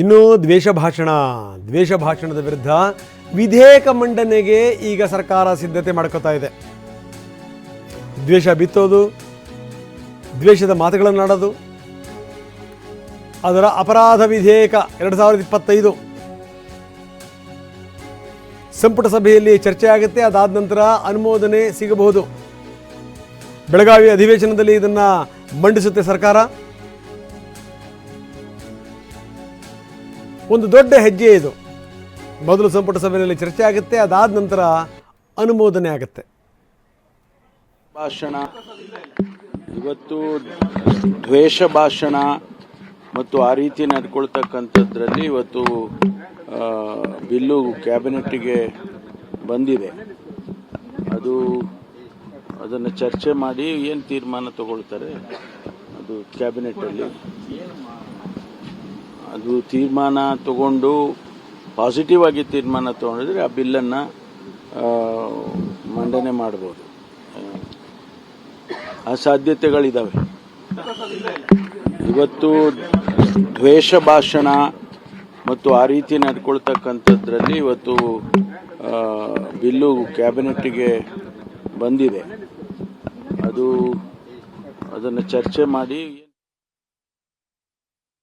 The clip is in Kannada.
ಇನ್ನು ದ್ವೇಷ ಭಾಷಣದ ವಿರುದ್ಧ ವಿಧೇಯಕ ಮಂಡನೆಗೆ ಈಗ ಸರ್ಕಾರ ಸಿದ್ಧತೆ ಮಾಡ್ಕೋತಾ ಇದೆ. ದ್ವೇಷ ಬಿತ್ತೋದು, ದ್ವೇಷದ ಮಾತುಗಳನ್ನು ಆಡೋದು, ಅದರ ಅಪರಾಧ ವಿಧೇಯಕ 2025 ಸಂಪುಟ ಸಭೆಯಲ್ಲಿ ಚರ್ಚೆ ಆಗುತ್ತೆ. ಅದಾದ ನಂತರ ಅನುಮೋದನೆ ಸಿಗಬಹುದು. ಬೆಳಗಾವಿ ಅಧಿವೇಶನದಲ್ಲಿ ಇದನ್ನು ಮಂಡಿಸುತ್ತೆ ಸರ್ಕಾರ. ಒಂದು ದೊಡ್ಡ ಹೆಜ್ಜೆ ಇದು. ಮೊದಲು ಸಂಪುಟ ಸಭೆಯಲ್ಲಿ ಚರ್ಚೆ ಆಗುತ್ತೆ, ಅದಾದ ನಂತರ ಅನುಮೋದನೆ ಆಗುತ್ತೆ. ಭಾಷಣ ಇವತ್ತು ದ್ವೇಷ ಭಾಷಣ ಮತ್ತು ಆ ರೀತಿ ನಡ್ಕೊಳ್ತಕ್ಕಂಥದ್ರಲ್ಲಿ ಇವತ್ತು ಬಿಲ್ಲು ಕ್ಯಾಬಿನೆಟ್ಗೆ ಬಂದಿದೆ. ಅದನ್ನು ಚರ್ಚೆ ಮಾಡಿ ಏನು ತೀರ್ಮಾನ ತಗೊಳ್ತಾರೆ ಅದು ಕ್ಯಾಬಿನೆಟಲ್ಲಿ. ಅದು ತೀರ್ಮಾನ ತಗೊಂಡು ಪಾಸಿಟಿವ್ ಆಗಿ ತೀರ್ಮಾನ ತಗೊಂಡಿದ್ರೆ ಆ ಬಿಲ್ಲನ್ನು ಮಂಡನೆ ಮಾಡ್ಬೋದು. ಆ ಸಾಧ್ಯತೆಗಳಿದ್ದಾವೆ. ಇವತ್ತು ದ್ವೇಷ ಭಾಷಣ ಮತ್ತು ಆ ರೀತಿ ನಡ್ಕೊಳ್ತಕ್ಕಂಥದ್ರಲ್ಲಿ ಇವತ್ತು ಬಿಲ್ಲು ಕ್ಯಾಬಿನೆಟ್ಗೆ ಬಂದಿದೆ. ಅದನ್ನು ಚರ್ಚೆ ಮಾಡಿ